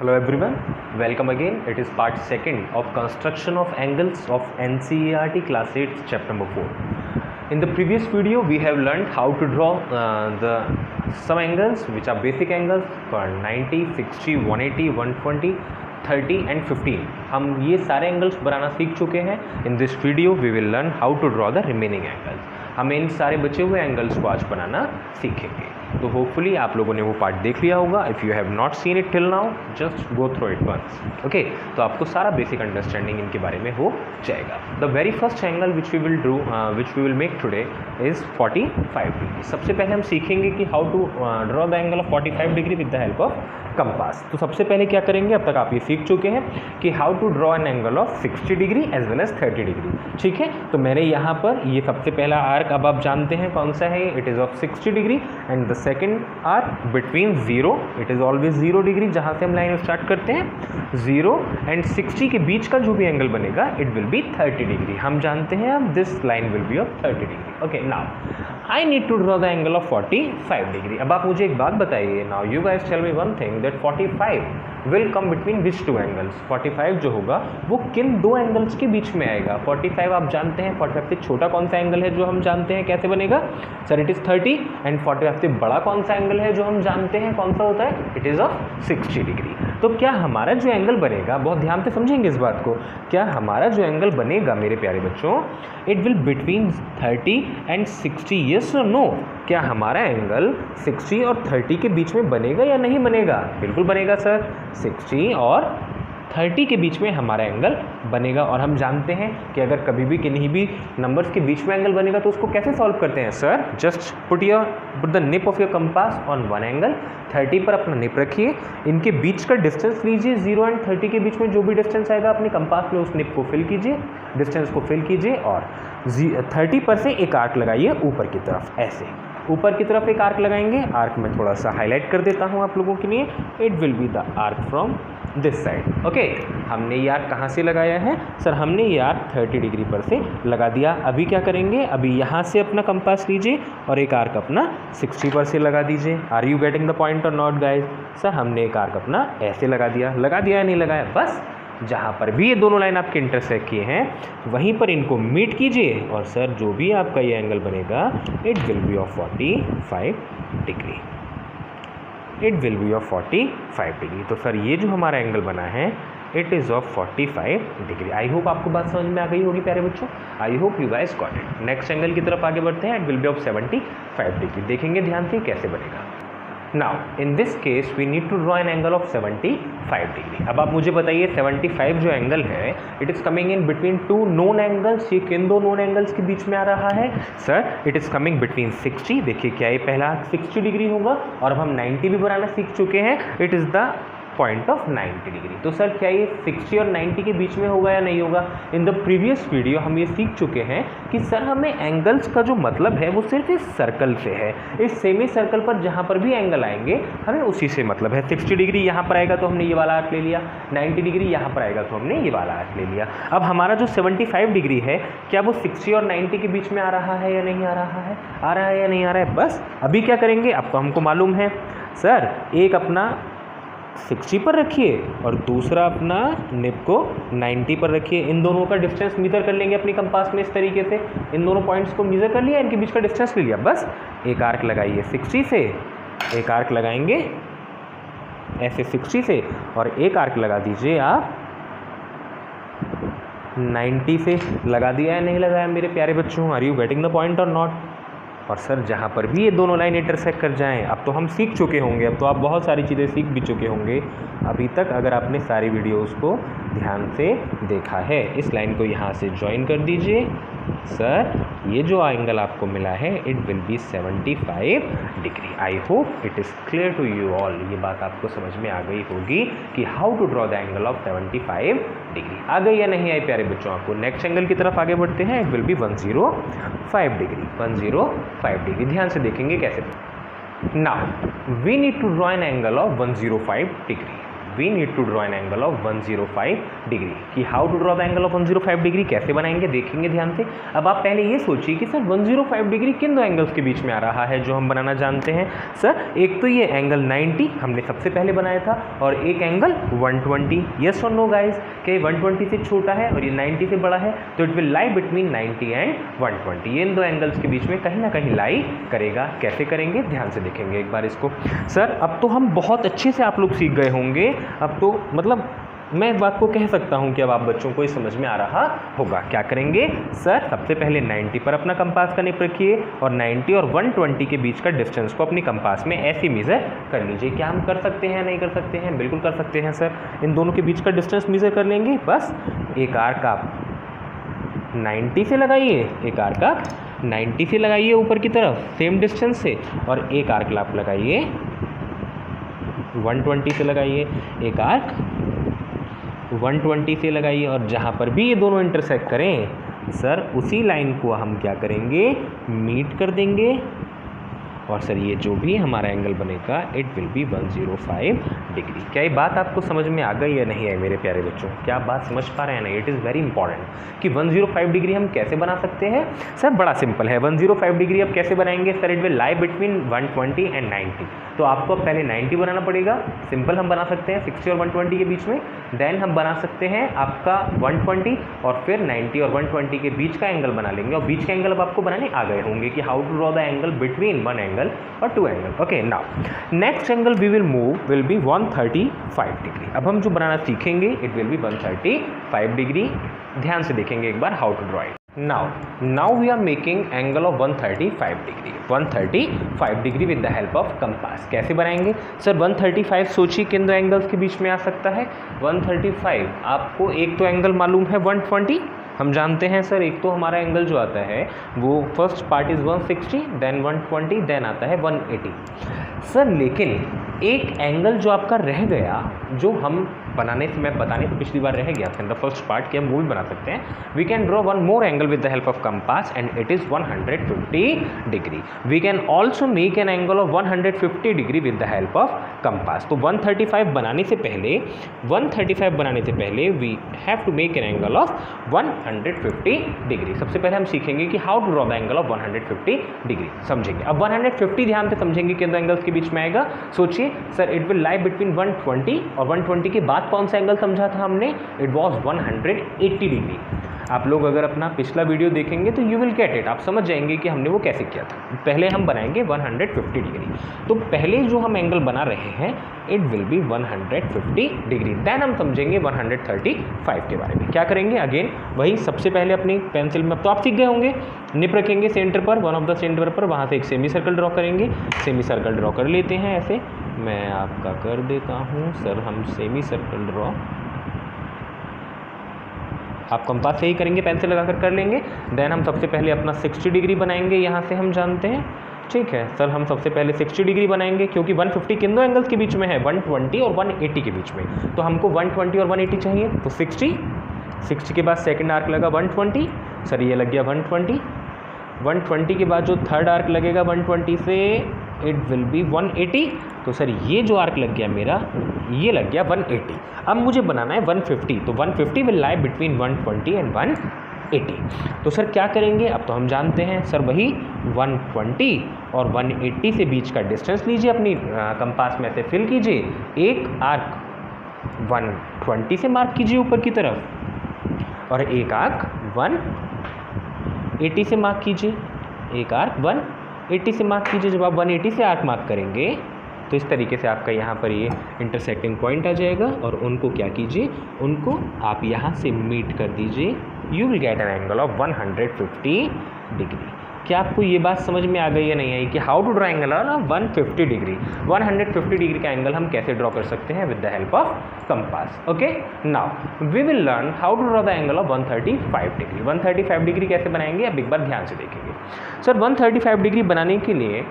Hello everyone, welcome again. It is part second of construction of angles of NCERT class 8 chapter number 4. In the previous video we have learned how to draw some angles which are basic angles for 90, 60, 180, 120, 30 and 15. हम ये सारे angles बनाना सीख चुके हैं. In this video we will learn how to draw the remaining angles. हम इन सारे बचे हुए एंगल्स को आज बनाना सीखेंगे. तो होपफुली आप लोगों ने वो पार्ट देख लिया होगा. If you have not seen it till now just go through it once. Okay, तो आपको सारा बेसिक अंडरस्टैंडिंग इनके बारे में हो जाएगा. The very first angle which we will make today is 45 degree. सबसे पहले हम सीखेंगे कि how to draw the angle of 45 degree with the help of compass. तो सबसे पहले क्या करेंगे, अब तक आप ये सीख चुके हैं कि how to draw an angle of 60 degree as well as 30 degree. ठीक है, तो मैंने यहाँ पर ये सबसे पहला आर्क अब आप जानते हैं कौन सा है. It is of 60 degree and the second arc between 0, it is always 0 degree. जहाँ से हम लाइन स्टार्ट करते हैं 0 एंड 60 के बीच का जो भी एंगल बनेगा इट विल बी 30 डिग्री. हम जानते हैं अब this line will be of 30 degree. Okay, now I need to draw the angle of 45 degree. अब आप मुझे एक बात बताइए. Now you guys tell me one thing that 45 will come between which two angles. 45 जो होगा वो किन दो एंगल्स के बीच में आएगा. 45 आप जानते हैं 45 से छोटा कौन सा एंगल है जो हम जानते हैं कैसे बनेगा. Sir it is 30. एंड 45 से बड़ा कौन सा एंगल है जो हम जानते हैं कौन सा होता है. It is of 60 degree. तो क्या हमारा जो एंगल बनेगा, बहुत ध्यान से समझेंगे इस बात को, क्या हमारा जो एंगल बनेगा मेरे प्यारे बच्चों, it will between 30 and 60. Yes और नो, क्या हमारा एंगल 60 और 30 के बीच में बनेगा या नहीं बनेगा. बिल्कुल बनेगा सर. 60 और 30 के बीच में हमारा एंगल बनेगा. और हम जानते हैं कि अगर कभी भी किन्हीं भी नंबर्स के बीच में एंगल बनेगा तो उसको कैसे सॉल्व करते हैं. Sir just put the nib of your compass on one angle. 30 पर अपना निप रखिए, इनके बीच का डिस्टेंस लीजिए. 0 एंड 30 के बीच में जो भी डिस्टेंस आएगा अपने कंपास में उस निप को फिल कीजिए, डिस्टेंस को फिल कीजिए और 30 पर से एक आर्क लगाइए ऊपर की तरफ. ऐसे ऊपर की तरफ एक आर्क लगाएंगे. आर्क में थोड़ा सा हाईलाइट कर देता हूँ आप लोगों के लिए. It will be the arc from this side. Okay, हमने ये आर्क कहाँ से लगाया है. सर हमने ये आर्क 30 डिग्री पर से लगा दिया. अभी क्या करेंगे, अभी यहाँ से अपना कंपास लीजिए और एक आर्क अपना 60 पर से लगा दीजिए. Are you getting the point और नॉट गाइज. सर हमने एक आर्क अपना ऐसे लगा दिया या नहीं लगाया. बस जहाँ पर भी ये दोनों लाइन आपके इंटरसेक्ट किए हैं वहीं पर इनको मीट कीजिए और सर जो भी आपका ये एंगल बनेगा it will be of 45 degree. It will be of 45 degree. तो सर ये जो हमारा एंगल बना है it is of 45 degree. I hope आपको बात समझ में आ गई होगी प्यारे बच्चों. I hope you guys got it. Next angle की तरफ आगे बढ़ते हैं. It will be of 75 degree. देखेंगे ध्यान से कैसे बनेगा. Now in this case we need to draw an angle of 75 degree. अब आप मुझे बताइए 75 जो एंगल है it is coming in between two known angles. ये किन दो नोन एंगल्स के बीच में आ रहा है. Sir it is coming between 60. देखिए क्या ये पहला 60 डिग्री होगा और अब हम 90 भी बनाना सीख चुके हैं. It is the point of 90 degree. तो सर क्या ये 60 और 90 के बीच में होगा या नहीं होगा. इन द प्रीवियस वीडियो हम ये सीख चुके हैं कि सर हमें एंगल्स का जो मतलब है वो सिर्फ इस सर्कल से है. इस सेमी सर्कल पर जहाँ पर भी एंगल आएंगे हमें उसी से मतलब है. 60 डिग्री यहाँ पर आएगा तो हमने ये वाला आर्क ले लिया. 90 डिग्री यहाँ पर आएगा तो हमने ये वाला आर्क ले लिया. अब हमारा जो 75 डिग्री है क्या वो 60 और 90 के बीच में आ रहा है या नहीं आ रहा है. आ रहा है या नहीं आ रहा है. बस अभी क्या करेंगे, अब तो हमको मालूम है. सर एक अपना 60 पर रखिए और दूसरा अपना निप को 90 पर रखिए. इन दोनों का डिस्टेंस मीज़र कर लेंगे अपनी कंपास में. इस तरीके से इन दोनों पॉइंट्स को मीज़र कर लिया, इनके बीच का डिस्टेंस ले लिया. बस एक आर्क लगाइए 60 से, एक आर्क लगाएंगे ऐसे 60 से और एक आर्क लगा दीजिए आप 90 से. लगा दिया या नहीं लगाया मेरे प्यारे बच्चों. Are you getting the point और नॉट. और सर जहाँ पर भी ये दोनों लाइन इंटरसेक्ट कर जाएं, अब तो हम सीख चुके होंगे. अब तो आप बहुत सारी चीज़ें सीख भी चुके होंगे अभी तक अगर आपने सारी वीडियोस को ध्यान से देखा है. इस लाइन को यहाँ से ज्वाइन कर दीजिए. सर ये जो एंगल आपको मिला है it will be 75 degree. I hope it is clear to you all. ये बात आपको समझ में आ गई होगी कि how to draw the angle of 75 degree. आ गई या नहीं आई प्यारे बच्चों आपको. नेक्स्ट एंगल की तरफ आगे बढ़ते हैं. It will be 105 degree. 105 degree. ध्यान से देखेंगे कैसे. Now we need to draw an angle of 105 degree. We need to draw an angle of 105 degree. कि how to draw the angle of 105 degree, कैसे बनाएंगे देखेंगे ध्यान से। अब आप पहले ये सोचिए कि सर 105 डिग्री किन दो एंगल्स के बीच में आ रहा है जो हम बनाना जानते हैं। सर एक तो ये एंगल 90 हमने सबसे पहले बनाया था, और एक एंगल 120। यस और नो गाइज, कि 120 से छोटा है और ये 90 से बड़ा है, तो it will lie between 90 and 120। ये इन दो एंगल्स के बीच में कहीं ना कहीं लाई करेगा। कैसे करेंगे ध्यान से देखेंगे एक बार इसको। सर अब तो हम बहुत अच्छे से आप लोग सीख गए होंगे, अब तो मतलब मैं इस बात को कह सकता हूं कि अब आप बच्चों को ये समझ में आ रहा होगा। क्या करेंगे सर, सबसे पहले 90 पर अपना कंपास का निप रखिए और 90 और 120 के बीच का डिस्टेंस को अपनी कंपास में ऐसे मेज़र कर लीजिए। क्या हम कर सकते हैं, नहीं कर सकते हैं? बिल्कुल कर सकते हैं सर। इन दोनों के बीच का डिस्टेंस मेज़र कर लेंगे। बस एक आर्क आप 90 से लगाइए, एक आर्क आप 90 से लगाइए ऊपर की तरफ सेम डिस्टेंस से, और एक आर्क आप लगाइए 120 से लगाइए, एक आर्क 120 से लगाइए, और जहाँ पर भी ये दोनों इंटरसेक्ट करें सर उसी लाइन को हम क्या करेंगे, मीट कर देंगे। और सर ये जो भी हमारा एंगल बनेगा इट विल बी 105 डिग्री। क्या ये बात आपको समझ में आ गई या नहीं आई मेरे प्यारे बच्चों? क्या आप बात समझ पा रहे हैं ना? इट इज़ वेरी इंपॉर्टेंट कि 105 डिग्री हम कैसे बना सकते हैं। सर बड़ा सिंपल है। 105 डिग्री अब कैसे बनाएंगे sir? It will lie between 120 and 90। तो आपको अब पहले 90 बनाना पड़ेगा। सिंपल हम बना सकते हैं 60 और 120 के बीच में। देन हम बना सकते हैं आपका 120 और फिर 90 और 120 के बीच का एंगल बना लेंगे। और बीच का एंगल अब आपको बनाने आ गए होंगे कि how to draw the angle between one angle और two angle. Okay, now next angle we will move will be 135 degree. अब हम जो बनाना सीखेंगे इट विल बी 135 डिग्री। ध्यान से देखेंगे एक बार how to draw it. Now we are making angle of 135 degree. 135 degree with the help of compass. कैसे बनाएंगे सर? 135 सोचिए किन दो एंगल्स के बीच में आ सकता है। 135 आपको एक तो एंगल मालूम है 120, हम जानते हैं सर। एक तो हमारा एंगल जो आता है वो first part is 160, then 120, then आता है 180 सर। लेकिन एक एंगल जो आपका रह गया, जो हम बनाने से मैं बताने से पिछली बार रह गया था इन द फर्स्ट पार्ट, कि हम वो भी बना सकते हैं। We can draw one more angle with the help of compass and it is 150 degree. We can also make an angle of 150 degree with the help of compass. तो 135 बनाने से पहले we have to make an angle of 150 degree. सबसे पहले हम सीखेंगे कि how to draw the angle of 150 degree, समझेंगे। अब 150 ध्यान से समझेंगे किन दो एंगल्स के बीच में आएगा। सोचिए sir it will lie between 120 और 120 के बाद कौन सा एंगल समझा था हमने? It was 180 degree. आप लोग अगर अपना पिछला वीडियो देखेंगे तो यू विल गेट इट, आप समझ जाएंगे कि हमने वो कैसे किया था। पहले हम बनाएंगे 150 डिग्री। तो पहले जो हम एंगल बना रहे हैं it will be 150 degree. Then हम समझेंगे 135 के बारे में। क्या करेंगे? अगेन वही, सबसे पहले अपनी पेंसिल में, तो आप सीख गए होंगे, निप रखेंगे सेंटर पर, वन ऑफ द सेंटर पर, वहाँ से एक सेमी सर्कल ड्रॉ करेंगे। सेमी सर्कल ड्रॉ कर लेते हैं ऐसे, मैं आपका कर देता हूँ सर। हम सेमी सर्कल ड्रॉ आप कंपास से ही करेंगे, पेंसिल लगाकर कर लेंगे। देन हम सबसे पहले अपना 60 डिग्री बनाएंगे, यहाँ से हम जानते हैं। ठीक है सर, हम सबसे पहले 60 डिग्री बनाएंगे क्योंकि 150 किन दो एंगल्स के बीच में है? 120 और 180 के बीच में। तो हमको 120 और 180 चाहिए, तो 60 के बाद सेकेंड आर्क लगा 120 सर, ये लग गया 120 के बाद जो थर्ड आर्क लगेगा 120 से इट विल बी 180। तो सर ये जो आर्क लग गया मेरा, ये लग गया 180। अब मुझे बनाना है 150, तो 150 विल लाई बिटवीन 120 एंड 180। तो सर क्या करेंगे? अब तो हम जानते हैं सर, वही 120 और 180 से बीच का डिस्टेंस लीजिए, अपनी कंपास में से फिल कीजिए। एक आर्क 120 से मार्क कीजिए ऊपर की तरफ, और एक आर्क 180 से मार्क कीजिए। एक आर्क 180 से मार्क कीजिए। जब आप 180 से आर्क मार्क करेंगे तो इस तरीके से आपका यहाँ पर ये इंटरसेक्टिंग पॉइंट आ जाएगा, और उनको क्या कीजिए, उनको आप यहाँ से मीट कर दीजिए। You will get an angle of 150 degree. क्या आपको ये बात समझ में आ गई या नहीं आई कि how to draw angle of 150 degree? 150 degree का एंगल हम कैसे ड्रॉ कर सकते हैं with the help of compass. Okay, now we will learn how to draw the angle of 135 degree. 135 degree कैसे बनाएंगे अब एक बार ध्यान से देखेंगे। सर 135 डिग्री बनाने के लिए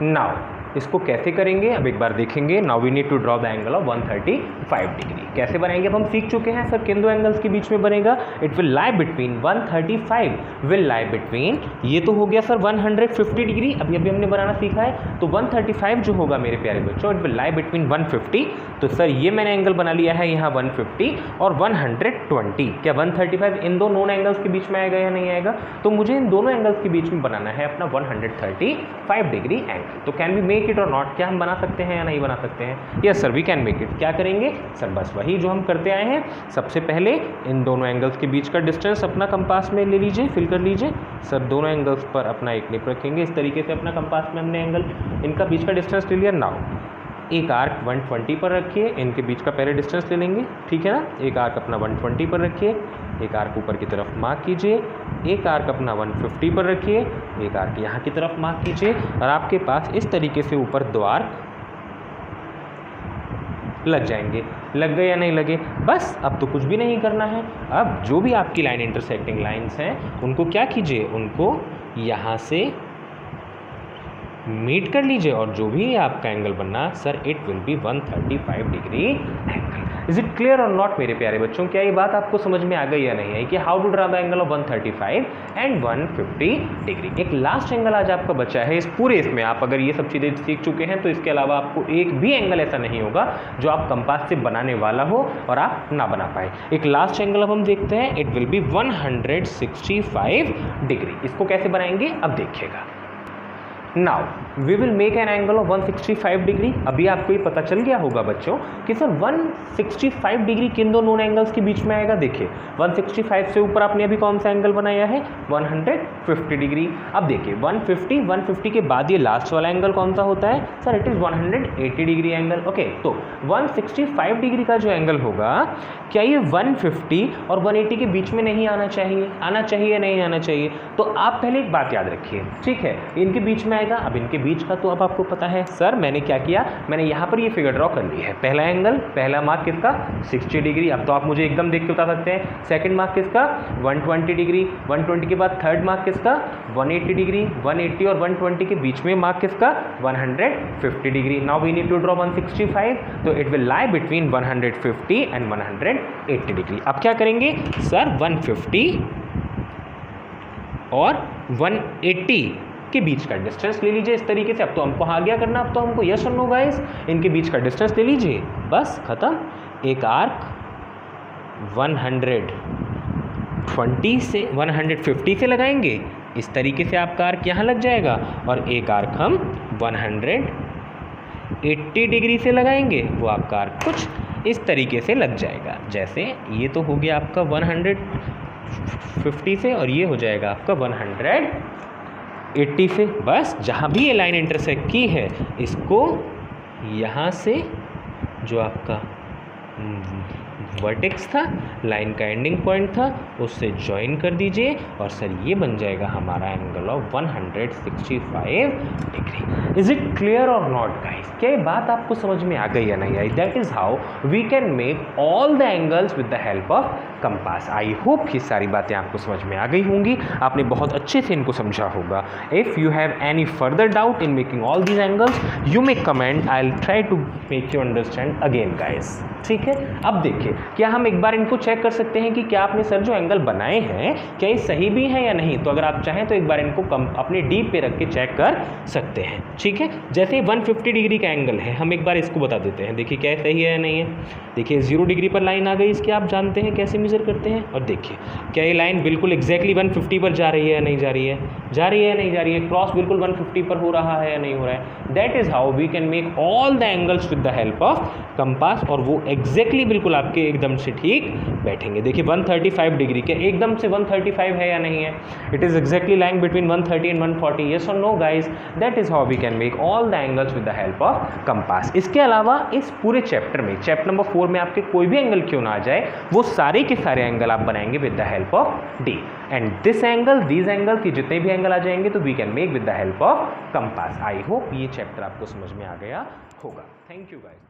नाउ इसको कैसे करेंगे अब एक बार देखेंगे। Now we need to draw the angle of 135 degree. कैसे बनाएंगे अब हम सीख चुके हैं सर, किन दो एंगल्स के बीच में बनेगा, it will lie between 135 will lie between, ये तो हो गया सर 150 डिग्री, अभी अभी हमने बनाना सीखा है। तो 135 जो होगा मेरे प्यारे बच्चों, इट विल लाई बिटवीन 150। तो सर ये मैंने एंगल बना लिया है यहाँ 150 और 120। क्या 135 इन दो नोन एंगल्स के बीच में आएगा या नहीं आएगा, तो मुझे इन दोनों एंगल्स के बीच में बनाना है अपना 135 डिग्री एंगल। तो कैन वी मेक इट और नॉट, क्या हम बना सकते हैं या नहीं बना सकते हैं? Yes sir we can make it. क्या करेंगे सर, बस वही जो हम करते आए हैं। सबसे पहले इन दोनों एंगल्स के बीच का डिस्टेंस अपना कंपास में ले लीजिए, फिल कर लीजिए। सर दोनों एंगल्स पर अपना एक निप रखेंगे, इस तरीके से अपना कंपास में हमने एंगल इनका बीच का डिस्टेंस ले लिया। नाउ एक आर्क 120 पर रखिए, इनके बीच का पहले डिस्टेंस ले लेंगे, ठीक है ना। एक आर्क अपना 120 पर रखिए, एक आर्क ऊपर की तरफ मार्क कीजिए, एक आर्क अपना 150 पर रखिए, एक आर्क यहाँ की तरफ मार्क कीजिए और आपके पास इस तरीके से ऊपर दो आर्क लग जाएंगे। लग गए या नहीं लगे? बस अब तो कुछ भी नहीं करना है। अब जो भी आपकी लाइन इंटरसेक्टिंग लाइंस हैं उनको क्या कीजिए, उनको यहाँ से मीट कर लीजिए और जो भी आपका एंगल बनना sir it will be 135 degree angle. Is it clear और नॉट मेरे प्यारे बच्चों? क्या ये बात आपको समझ में आ गई या नहीं आई कि how to draw the angle of 135 and 150 degree. एक लास्ट एंगल आज आपका बचा है इस पूरे, इसमें आप अगर ये सब चीज़ें सीख चुके हैं तो इसके अलावा आपको एक भी एंगल ऐसा नहीं होगा जो आप कंपास से बनाने वाला हो और आप ना बना पाए। एक लास्ट एंगल अब हम देखते हैं, इट विल बी 165 डिग्री। इसको कैसे बनाएंगे अब देखिएगा। Now we will make an angle of 165 degree. अभी आपको ये पता चल गया होगा बच्चों कि सर 165 डिग्री किन दो नोन एंगल्स के बीच में आएगा। देखिए 165 से ऊपर आपने अभी कौन सा एंगल बनाया है, 150 डिग्री। अब देखिए 150 के बाद ये लास्ट वाला एंगल कौन सा होता है sir, it is 180 degree angle. Okay, तो 165 डिग्री का जो एंगल होगा, क्या ये 150 और 180 के बीच में नहीं आना चाहिए? आना चाहिए नहीं आना चाहिए? तो आप पहले एक बात याद रखिए, ठीक है, इनके बीच में आएगा। अब इनके बीच का तो अब आपको पता है सर, मैंने क्या किया, मैंने यहाँ पर ये फिगर ड्रॉ कर ली है। पहला एंगल, पहला मार्क किसका, 60 डिग्री। अब तो आप मुझे एकदम देख के बता सकते हैं। सेकंड मार्क किसका, 120 डिग्री। 120 के बाद थर्ड मार्क किसका, 180 डिग्री। 180 और 120 के बीच में मार्क किसका, 150 degree. Now we need to draw 165, तो it will lie between 150 and 180 degree. अब क्या करेंगे सर, 150 और 180 के बीच का डिस्टेंस ले लीजिए इस तरीके से। अब तो हमको हाँ क्या करना, अब तो हमको यस और नो गाइस, इनके बीच का डिस्टेंस ले लीजिए, बस खत्म। एक आर्क 120 से 150 से लगाएंगे, इस तरीके से आपका आर्क यहाँ लग जाएगा और एक आर्क हम 180 डिग्री से लगाएंगे, वो आपका आर्क कुछ इस तरीके से लग जाएगा। जैसे ये तो हो गया आपका 150 से और ये हो जाएगा आपका 180 से। बस जहाँ भी ये लाइन इंटरसेक्ट की है, इसको यहाँ से जो आपका वर्टेक्स था, लाइन का एंडिंग पॉइंट था, उससे ज्वाइन कर दीजिए और सर ये बन जाएगा हमारा angle of 165 degree. Is it clear और नॉट गाइस? क्या ये बात आपको समझ में आ गई या नहीं आई? That is how we can make all the angles with the help of compass. I hope ये सारी बातें आपको समझ में आ गई होंगी, आपने बहुत अच्छे से इनको समझा होगा। If you have any further doubt in making all these angles, you may comment, I will try to make you understand again guys. ठीक है, अब देखिए क्या हम एक बार इनको चेक कर सकते हैं कि क्या आपने सर जो एंगल बनाए हैं क्या ये सही भी है या नहीं। तो अगर आप चाहें तो एक बार इनको अपने डी पे रख के चेक कर सकते हैं। ठीक है, जैसे 150 डिग्री का एंगल है, हम एक बार इसको बता देते हैं। देखिए क्या सही है या नहीं है। देखिए 0 डिग्री पर लाइन आ गई इसकी, आप जानते हैं कैसे मेजर करते हैं। और देखिए क्या ये लाइन बिल्कुल एग्जैक्टली 150 पर जा रही है या नहीं जा रही है, जा रही है या नहीं जा रही है, क्रॉस बिल्कुल 150 पर हो रहा है या नहीं हो रहा है। That is how we can make all the angles with the help of compass, और वो एग्जैक्टली बिल्कुल आपके एकदम से ठीक बैठेंगे। देखिए 135 डिग्री के एकदम से 135 है या नहीं है, it is exactly lying between 130 and 140, yes और no guys. That is how we can make all the angles with the help of compass. इसके अलावा इस पूरे चैप्टर में, चैप्टर नंबर 4 में आपके कोई भी एंगल क्यों ना आ जाए, वो सारे के सारे एंगल आप बनाएंगे with the help of D, and this angle, these angle की जितने भी एंगल आ जाएंगे तो we can make with the help of compass. I hope ये चैप्टर आपको समझ में आ गया होगा। Thank you guys.